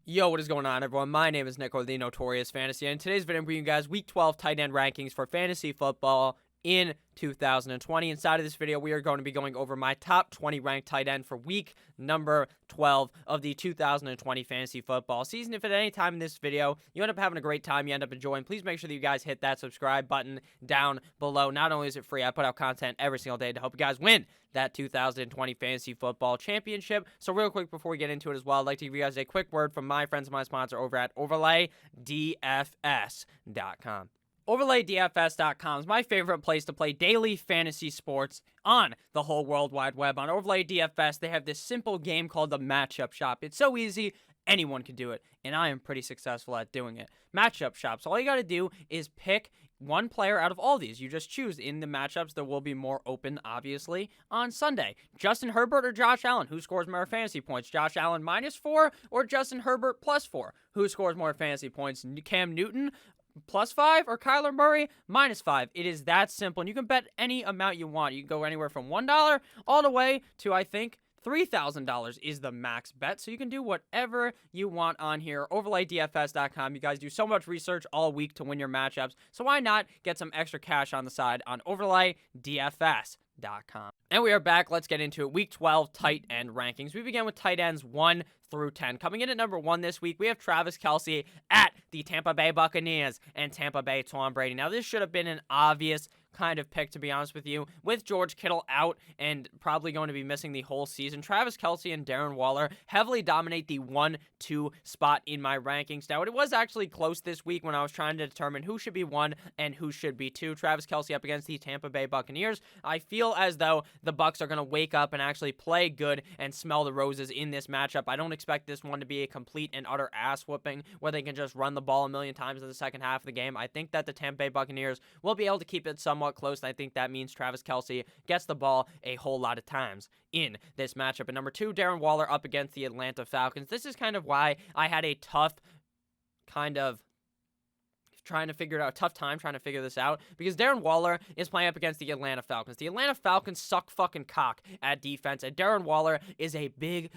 Yo, what is going on, everyone? My name is Nick, or the Notorious Fantasy, and in today's video, I'm bringing you guys Week 12 tight end rankings for fantasy football in 2020. Inside of this video, we are going to be going over my top 20 ranked tight end for week number 12 of the 2020 fantasy football season. If at any time in this video you end up having a great time, you end up enjoying, please make sure that you guys hit that subscribe button down below. Not only is it free, I put out content every single day to help you guys win that 2020 fantasy football championship. So real quick before we get into it as well, I'd like to give you guys a quick word from my friends and my sponsor over at OverlayDFS.com. OverlayDFS.com is my favorite place to play daily fantasy sports on the whole World Wide Web. On Overlay DFS, they have this simple game called the Matchup Shop. It's so easy, anyone can do it, and I am pretty successful at doing it. Matchup Shop. So all you got to do is pick one player out of all these. You just choose. In the matchups, there will be more open, obviously, on Sunday. Justin Herbert or Josh Allen? Who scores more fantasy points? Josh Allen -4 or Justin Herbert +4? Who scores more fantasy points? Cam Newton +5 or Kyler Murray -5. It is that simple, and you can bet any amount you want. You can go anywhere from $1 all the way to, I think, $3,000 is the max bet, so you can do whatever you want on here. OverlayDFS.com. You guys do so much research all week to win your matchups, so why not get some extra cash on the side on OverlayDFS.com. And we are back. Let's get into it. Week 12 tight end rankings. We begin with tight ends 1 through 10. Coming in at number 1 this week, we have Travis Kelce at the Tampa Bay Buccaneers and Tampa Bay Tom Brady. Now, this should have been an obvious kind of pick, to be honest with you. With George Kittle out and probably going to be missing the whole season, Travis Kelce and Darren Waller heavily dominate the 1-2 spot in my rankings. Now, it was actually close this week when I was trying to determine who should be 1 and who should be 2. Travis Kelce up against the Tampa Bay Buccaneers. I feel as though the Bucs are going to wake up and actually play good and smell the roses in this matchup. I don't expect this one to be a complete and utter ass whooping where they can just run the ball a million times in the second half of the game. I think that the Tampa Bay Buccaneers will be able to keep it somewhat close, and I think that means Travis Kelce gets the ball a whole lot of times in this matchup. And number 2, Darren Waller up against the Atlanta Falcons. This is kind of why I had a tough time trying to figure this out, because Darren Waller is playing up against the Atlanta Falcons. The Atlanta Falcons suck fucking cock at defense, and Darren Waller is a big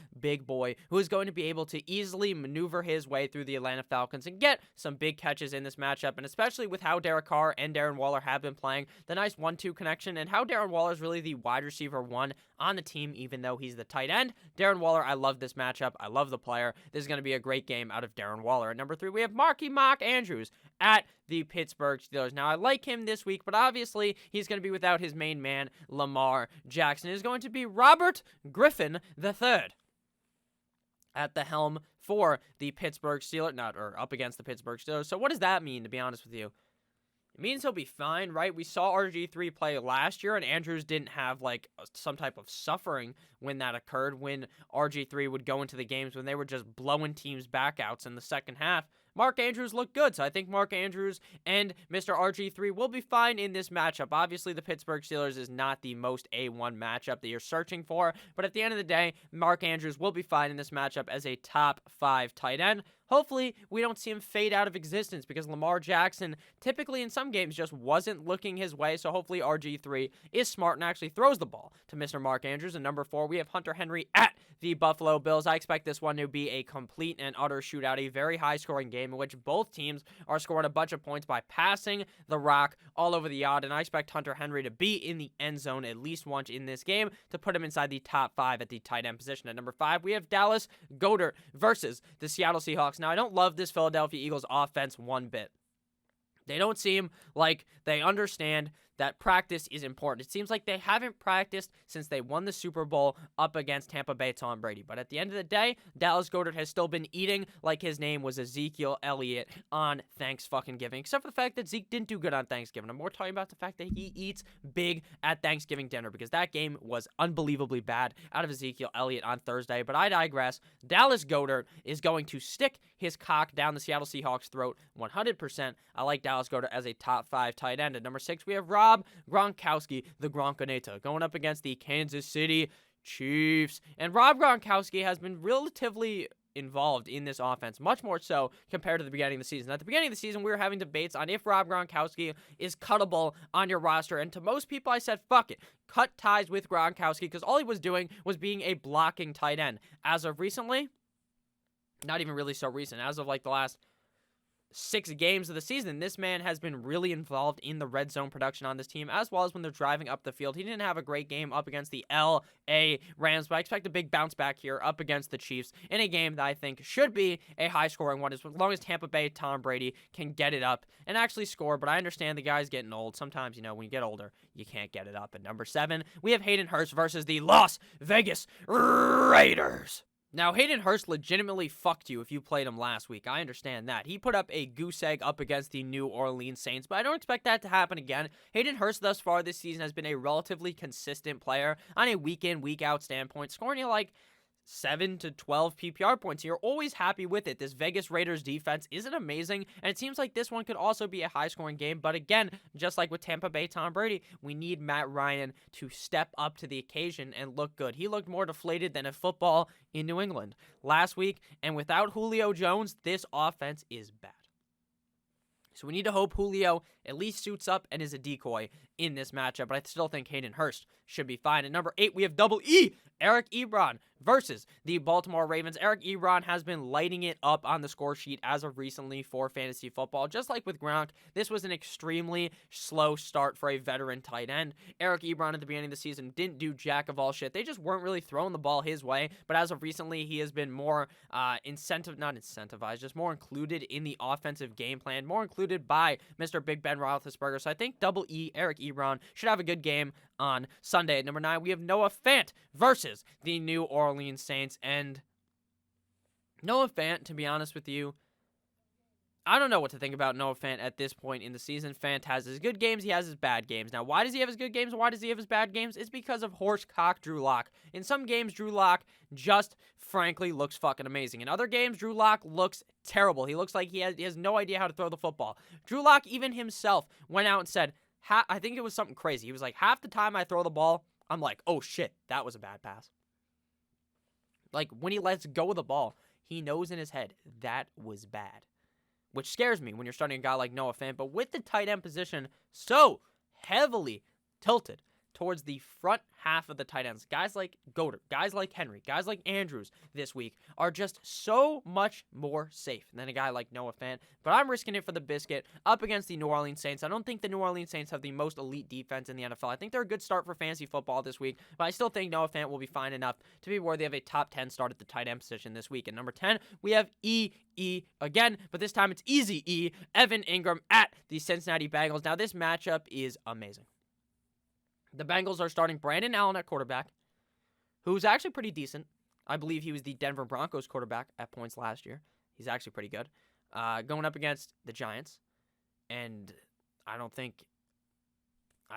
boy who is going to be able to easily maneuver his way through the Atlanta Falcons and get some big catches in this matchup, and especially with how Derek Carr and Darren Waller have been playing, the nice 1-2 connection, and how Darren Waller is really the wide receiver 1 on the team, even though he's the tight end. Darren Waller, I love this matchup. I love the player. This is going to be a great game out of Darren Waller. At number 3, we have Marky Andrews at the Pittsburgh Steelers. Now, I like him this week, but obviously he's going to be without his main man, Lamar Jackson. It is going to be Robert Griffin III at the helm for the Pittsburgh Steelers, up against the Pittsburgh Steelers. So what does that mean, to be honest with you? It means he'll be fine, right? We saw RG3 play last year, and Andrews didn't have, some type of suffering when that occurred, when RG3 would go into the games when they were just blowing teams' backouts in the second half. Mark Andrews looked good, so I think Mark Andrews and Mr. RG3 will be fine in this matchup. Obviously, the Pittsburgh Steelers is not the most A1 matchup that you're searching for, but at the end of the day, Mark Andrews will be fine in this matchup as a top 5 tight end. Hopefully, we don't see him fade out of existence, because Lamar Jackson typically in some games just wasn't looking his way, so hopefully RG3 is smart and actually throws the ball to Mr. Mark Andrews. And number 4, we have Hunter Henry at the Buffalo Bills. I expect this one to be a complete and utter shootout, a very high-scoring game in which both teams are scoring a bunch of points by passing the rock all over the yard, and I expect Hunter Henry to be in the end zone at least once in this game to put him inside the top 5 at the tight end position. At number 5, we have Dallas Goedert versus the Seattle Seahawks. Now, I don't love this Philadelphia Eagles offense one bit. They don't seem like they understand that practice is important. It seems like they haven't practiced since they won the Super Bowl up against Tampa Bay Tom Brady. But at the end of the day, Dallas Goedert has still been eating like his name was Ezekiel Elliott on Thanksgiving, except for the fact that Zeke didn't do good on Thanksgiving. I'm more talking about the fact that he eats big at Thanksgiving dinner, because that game was unbelievably bad out of Ezekiel Elliott on Thursday. But I digress. Dallas Goedert is going to stick his cock down the Seattle Seahawks' throat 100%. I like Dallas Goedert as a top 5 tight end. At number 6, we have Rob Gronkowski, the Gronkonator, going up against the Kansas City Chiefs. And Rob Gronkowski has been relatively involved in this offense, much more so compared to the beginning of the season. At the beginning of the season, we were having debates on if Rob Gronkowski is cuttable on your roster, and to most people, I said, fuck it. Cut ties with Gronkowski, because all he was doing was being a blocking tight end. As of recently, not even really so recent. As of like the last 6 games of the season, this man has been really involved in the red zone production on this team, as well as when they're driving up the field. He didn't have a great game up against the L.A. Rams, but I expect a big bounce back here up against the Chiefs in a game that I think should be a high-scoring one, as long as Tampa Bay Tom Brady can get it up and actually score. But I understand the guy's getting old. Sometimes, when you get older, you can't get it up. At number 7, we have Hayden Hurst versus the Las Vegas Raiders. Now, Hayden Hurst legitimately fucked you if you played him last week. I understand that. He put up a goose egg up against the New Orleans Saints, but I don't expect that to happen again. Hayden Hurst thus far this season has been a relatively consistent player on a week-in, week-out standpoint, scoring 7 to 12 PPR points. You're always happy with it. This Vegas Raiders defense isn't amazing, and it seems like this one could also be a high-scoring game. But again, just like with Tampa Bay Tom Brady, we need Matt Ryan to step up to the occasion and look good. He looked more deflated than a football in New England last week, and without Julio Jones, this offense is bad. So we need to hope Julio at least suits up and is a decoy in this matchup, but I still think Hayden Hurst should be fine. At number 8, we have Double E, Eric Ebron versus the Baltimore Ravens. Eric Ebron has been lighting it up on the score sheet as of recently for fantasy football. Just like with Gronk, this was an extremely slow start for a veteran tight end. Eric Ebron at the beginning of the season didn't do jack of all shit. They just weren't really throwing the ball his way, but as of recently, he has been more just more included in the offensive game plan, more included by Mr. Big Ben Roethlisberger. So I think Double E, Eric Ebron, should have a good game on Sunday. At number 9, we have Noah Fant versus the New Orleans Saints. And Noah Fant, to be honest with you, I don't know what to think about Noah Fant at this point in the season. Fant has his good games, he has his bad games. Now, why does he have his good games? Why does he have his bad games? It's because of horsecock Drew Lock. In some games, Drew Lock just frankly looks fucking amazing. In other games, Drew Lock looks terrible. He looks like he has no idea how to throw the football. Drew Lock even himself went out and said, I think it was something crazy. He was like, half the time I throw the ball, I'm like, oh shit, that was a bad pass. Like, when he lets go of the ball, he knows in his head, that was bad. Which scares me when you're starting a guy like Noah Fant. But with the tight end position so heavily tilted towards the front half of the tight ends, guys like Goddard, guys like Henry, guys like Andrews this week are just so much more safe than a guy like Noah Fant. But I'm risking it for the biscuit up against the New Orleans Saints. I don't think the New Orleans Saints have the most elite defense in the NFL. I think they're a good start for fantasy football this week, but I still think Noah Fant will be fine enough to be worthy of a top 10 start at the tight end position this week. At number 10, we have E again, but this time it's Easy E, Evan Ingram at the Cincinnati Bengals. Now, this matchup is amazing. The Bengals are starting Brandon Allen at quarterback, who's actually pretty decent. I believe he was the Denver Broncos quarterback at points last year. He's actually pretty good. Going up against the Giants, and I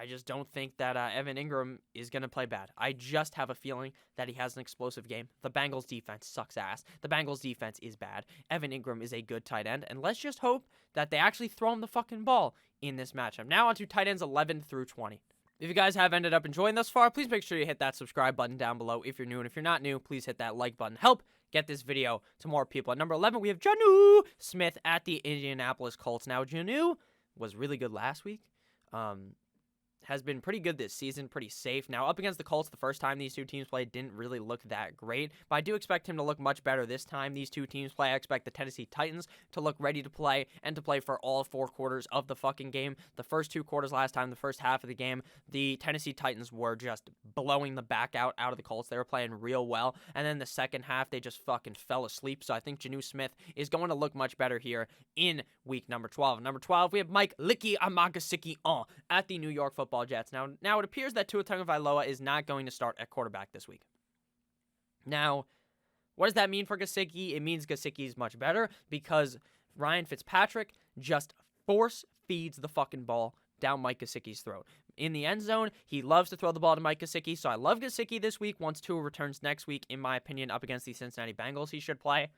just don't think that Evan Ingram is going to play bad. I just have a feeling that he has an explosive game. The Bengals defense sucks ass. The Bengals defense is bad. Evan Ingram is a good tight end, and let's just hope that they actually throw him the fucking ball in this matchup. Now on to tight ends 11 through 20. If you guys have ended up enjoying thus far, please make sure you hit that subscribe button down below if you're new. And if you're not new, please hit that like button. Help get this video to more people. At number 11, we have Jonnu Smith at the Indianapolis Colts. Now, Jonnu was really good last week. Has been pretty good this season, pretty safe. Now, up against the Colts, the first time these two teams played didn't really look that great, but I do expect him to look much better this time these two teams play. I expect the Tennessee Titans to look ready to play and to play for all 4 quarters of the fucking game. The first 2 quarters last time, the first half of the game, the Tennessee Titans were just blowing the back out of the Colts. They were playing real well, and then the second half, they just fucking fell asleep, so I think Jonnu Smith is going to look much better here in week number 12. Number 12, we have Mike Licky Amagasiki at the New York Football Jets. Now it appears that Tua Tagovailoa is not going to start at quarterback this week. Now, what does that mean for Gesicki? It means Gesicki is much better because Ryan Fitzpatrick just force feeds the fucking ball down Mike Gesicki's throat. In the end zone, he loves to throw the ball to Mike Gesicki, so I love Gesicki this week. Once Tua returns next week, in my opinion, up against the Cincinnati Bengals, he should play.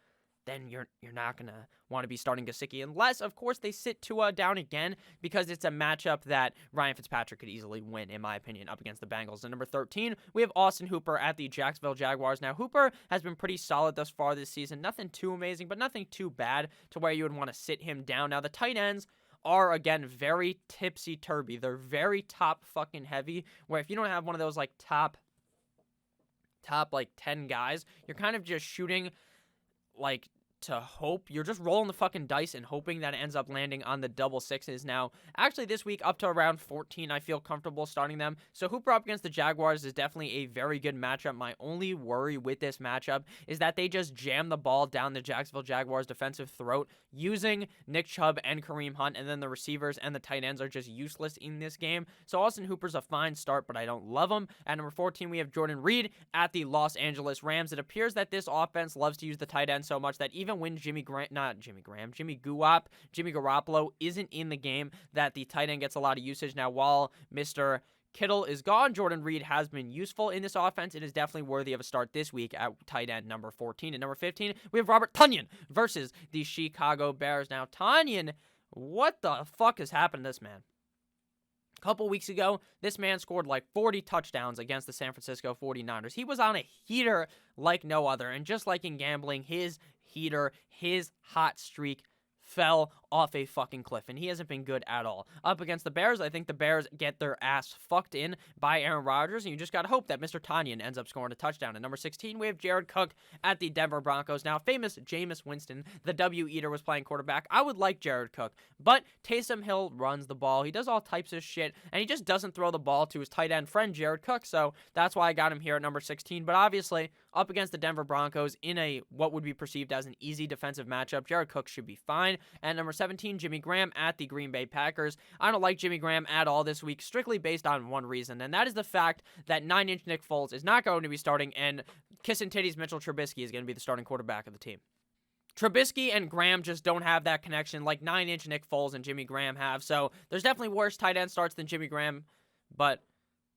Then you're not going to want to be starting Gesicki unless, of course, they sit Tua down again because it's a matchup that Ryan Fitzpatrick could easily win, in my opinion, up against the Bengals. And number 13, we have Austin Hooper at the Jacksonville Jaguars. Now, Hooper has been pretty solid thus far this season. Nothing too amazing, but nothing too bad to where you would want to sit him down. Now, the tight ends are, again, very tipsy-turvy. They're very top fucking heavy, where if you don't have one of those, like, top 10 guys, you're kind of just shooting, like, to hope. You're just rolling the fucking dice and hoping that it ends up landing on the double sixes. Now, actually this week up to around 14, I feel comfortable starting them. So Hooper up against the Jaguars is definitely a very good matchup. My only worry with this matchup is that they just jam the ball down the Jacksonville Jaguars defensive throat using Nick Chubb and Kareem Hunt, and then the receivers and the tight ends are just useless in this game. So Austin Hooper's a fine start, but I don't love him. At number 14, we have Jordan Reed at the Los Angeles Rams. It appears that this offense loves to use the tight end so much that even when Jimmy Garoppolo isn't in the game, that the tight end gets a lot of usage. Now, while Mr. Kittle is gone, Jordan Reed has been useful in this offense. It is definitely worthy of a start this week at tight end number 14. And number 15, we have Robert Tonyan versus the Chicago Bears. Now, Tonyan, what the fuck has happened to this man? A couple weeks ago, this man scored like 40 touchdowns against the San Francisco 49ers. He was on a heater like no other. And just like in gambling, his heater, his hot streak fell off a fucking cliff, and he hasn't been good at all. Up against the Bears, I think the Bears get their ass fucked in by Aaron Rodgers, and you just gotta hope that Mr. Tonyan ends up scoring a touchdown. At number 16, we have Jared Cook at the Denver Broncos. Now, famous Jameis Winston, the W-eater, was playing quarterback. I would like Jared Cook, but Taysom Hill runs the ball. He does all types of shit, and he just doesn't throw the ball to his tight end friend, Jared Cook, so that's why I got him here at number 16. But obviously, up against the Denver Broncos in a what would be perceived as an easy defensive matchup, Jared Cook should be fine. At number 17, Jimmy Graham at the Green Bay Packers. I don't like Jimmy Graham at all this week, strictly based on one reason, and that is the fact that 9-inch Nick Foles is not going to be starting, and Kissin' Titties Mitchell Trubisky is going to be the starting quarterback of the team. Trubisky and Graham just don't have that connection like 9-inch Nick Foles and Jimmy Graham have, so there's definitely worse tight end starts than Jimmy Graham, but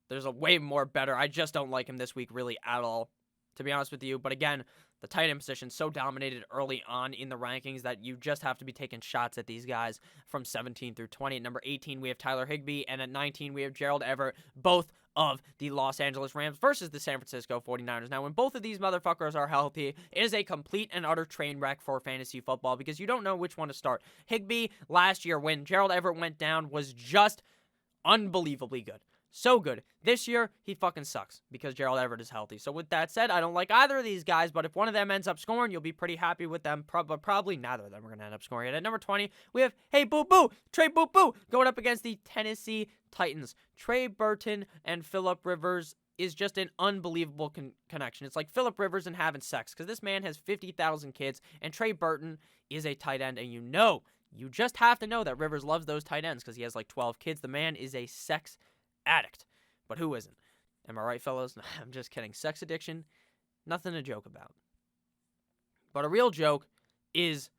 there's a way more better. I just don't like him this week really at all, to be honest with you. But again, the tight end position so dominated early on in the rankings that you just have to be taking shots at these guys from 17 through 20. At number 18, we have Tyler Higby, and at 19, we have Gerald Everett, both of the Los Angeles Rams versus the San Francisco 49ers. Now, when both of these motherfuckers are healthy, it is a complete and utter train wreck for fantasy football because you don't know which one to start. Higby last year, when Gerald Everett went down, was just unbelievably good. So good. This year, he fucking sucks because Gerald Everett is healthy. So with that said, I don't like either of these guys, but if one of them ends up scoring, you'll be pretty happy with them. But probably neither of them are going to end up scoring. And at number 20, we have, hey, boo-boo, Trey boo-boo, going up against the Tennessee Titans. Trey Burton and Phillip Rivers is just an unbelievable connection. It's like Phillip Rivers and having sex because this man has 50,000 kids, and Trey Burton is a tight end, and you just have to know that Rivers loves those tight ends because he has like 12 kids. The man is a sex addict, but who isn't? Am I right, fellas? No, I'm just kidding. Sex addiction, nothing to joke about. But a real joke is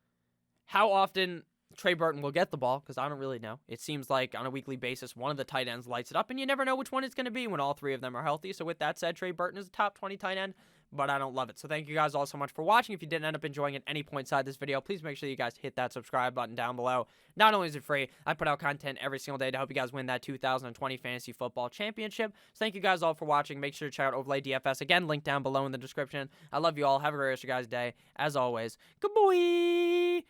how often Trey Burton will get the ball, because I don't really know. It seems like on a weekly basis, one of the tight ends lights it up, and you never know which one it's going to be when all three of them are healthy. So with that said, Trey Burton is a top 20 tight end, but I don't love it. So thank you guys all so much for watching. If you didn't end up enjoying at any point inside this video, please make sure you guys hit that subscribe button down below. Not only is it free, I put out content every single day to help you guys win that 2020 Fantasy Football Championship. So thank you guys all for watching. Make sure to check out Overlay DFS. Again, link down below in the description. I love you all. Have a great rest of your guys' day. As always, good boy.